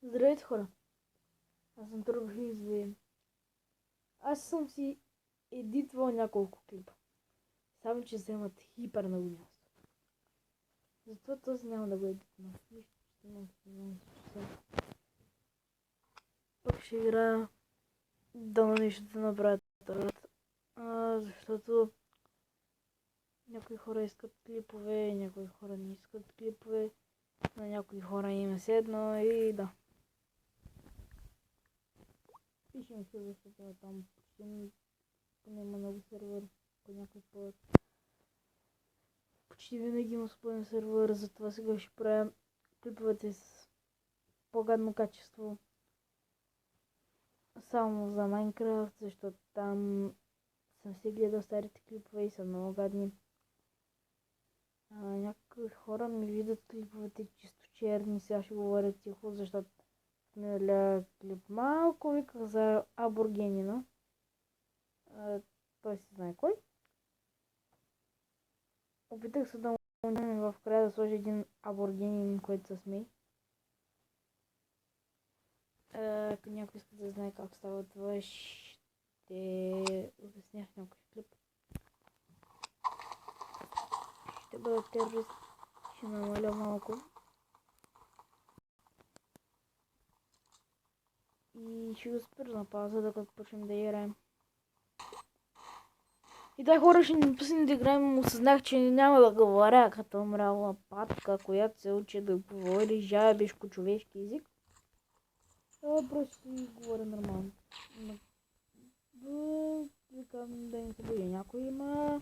Здравейте, хора! Аз съм Турбохизви. Аз съм си едитвал няколко клипа. Само че вземат хипер много място. Затова този няма да го едитвам. Пък ще играя дано нещо да направят. Защото някои хора искат клипове, някои хора не искат клипове. На някои хора им е седно и да. Пишем се, защото там поне има много сервер, по някой път. Почти винаги има спънен сервер, затова сега ще правя клиповете с по-гадно качество. Само за Майнкрафт, защото там съм си гледал старите клипове и са много гадни. Някои хора ми видят клиповете чисто черни, сега ще говоря тихо, защото миналия клип малко виках за аборигенина. Той си знае кой. Опитах се да му в края да сложи един аборигенин, който се смей. Ако някой иска да знае как става това, ще обясня в някой клип. Ще бъда терорист, ще намаля малко. И ще го спра на пауза, докато почнем да играем. И да, хора, ще ни пусне да играем. Осъзнах, че няма да говоря като мрала патка, която се учи да говори жабешко-човешки език. Просто си говоря нормално. Викам да не се бъде някой, има...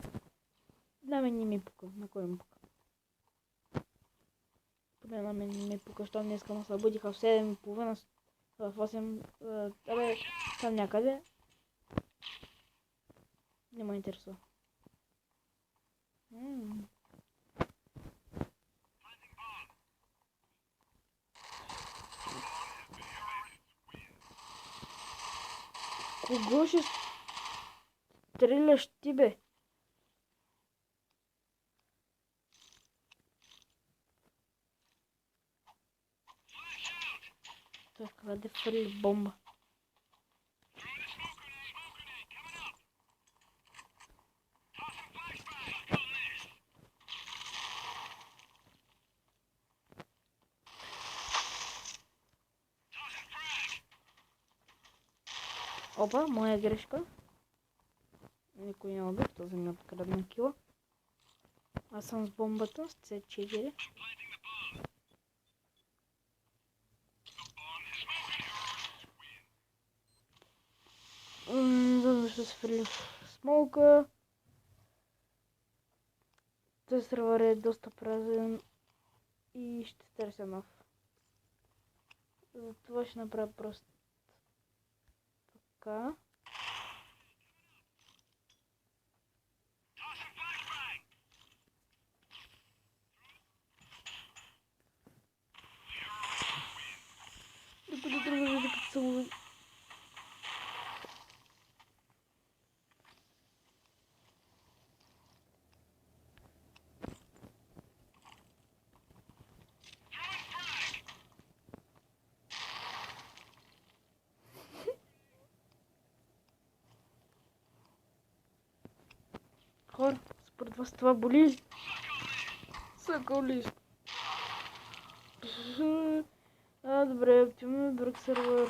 На мен не ми пука. На кой ми пука? Поне на мен не ми пука, щом днеска ме събудиха в 7:30, в 8... Абе, там някъде. Не ме интересува. Кого ще стреляш ти, бе? Той къде фърли бомба? Опа, моя грешка. Никой не убив, този ми открадна кила. Аз съм с бомбата, с C4. Ще се фърли в смолка. Този сервер е доста празен и ще търся нов. Затова ще направя просто така. Докато друго да кацало. Хора, според вас това боли? Съколист. Добре, отиваме в друг сервер.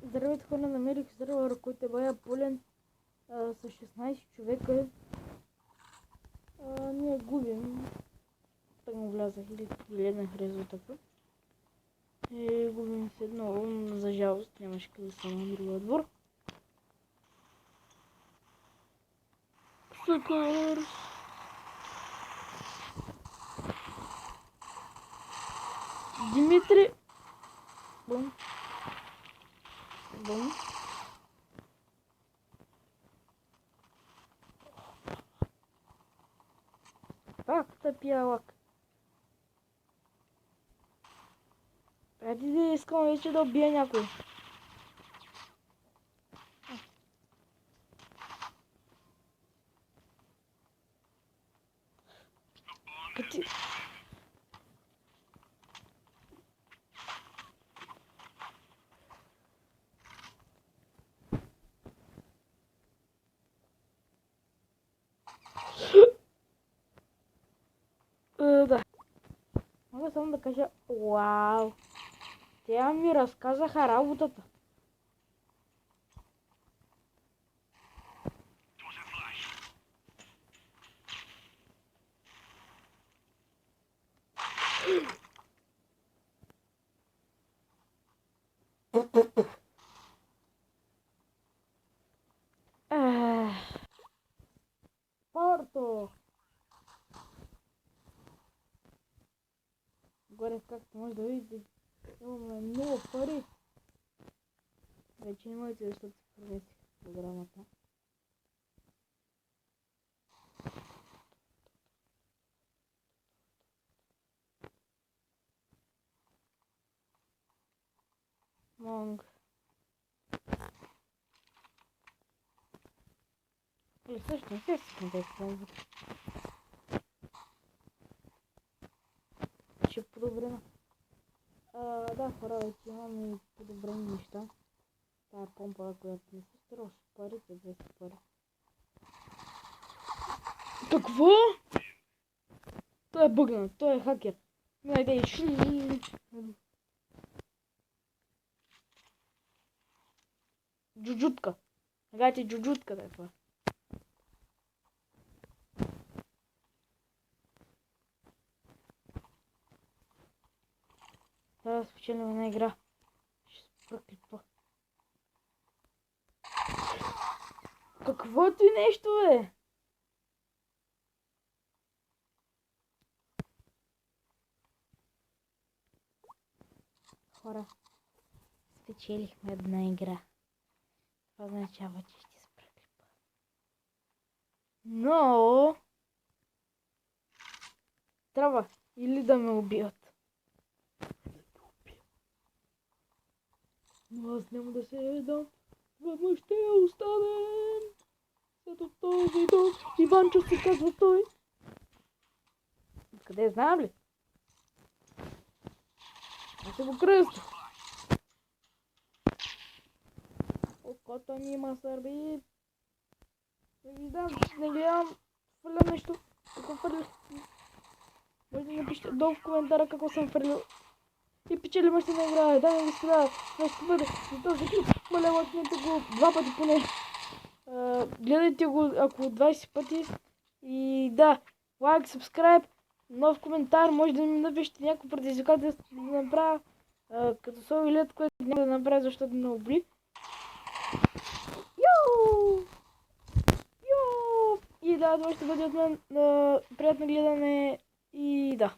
Здравейте, хора, намерих сервер, който е бая пълен с 16 човека. Ние губим. Так му влязах или гледнах резултата. И губим се едно, за жалост нямаше къде са на другия отбор. Супер! Димитри! Бум! Бум! Пак тъпялък! Хайде да искам вече да убия някой. Къти... Мога само да кажа, вау! Тя ми разказаха работата. Порто! Горе, както може да видите, имаме много пари. Вече имате, защото се преместих в програмата. Монг. Или всъщност не се да използват. Ще подобрена. Да, хора, вече имаме и подобрени неща. Тая помпа, която не се струва с парите, 200 пари. Какво? Той е бъгнат, той е хакер. Гледай, джуджутка. Гледайте, джуджутка да е това. Трябва да спечелим една игра. Ще спра клипа. Каквото и нещо, бе! Хора, спечелихме една игра. Това означава, че ще спра клипа. Но... трябва или да ме убият. Но аз няма да се дам. Веднъж ще останем. Ето този дом. Иванчо се казва той. Откъде знам ли? Аз се го кръстя. Окото ми има сърбит. Не виждам, не гледам. Фърля нещо. Какво фърля? Може да напишете долу в коментара какво съм фърлил. И печелим още на игра. Дами и господа, това ще бъде за този клип. Моля, лайкнете го 2 пъти поне. Гледайте го ако 20 пъти. И да, лайк, сабскрайб, нов коментар. Може да ми напишете някакво предизвикателство да направя. Като слово лед, което няма да направя, защото ме обли. Йоу! И да, това ще бъде от мен. Приятно гледане и да.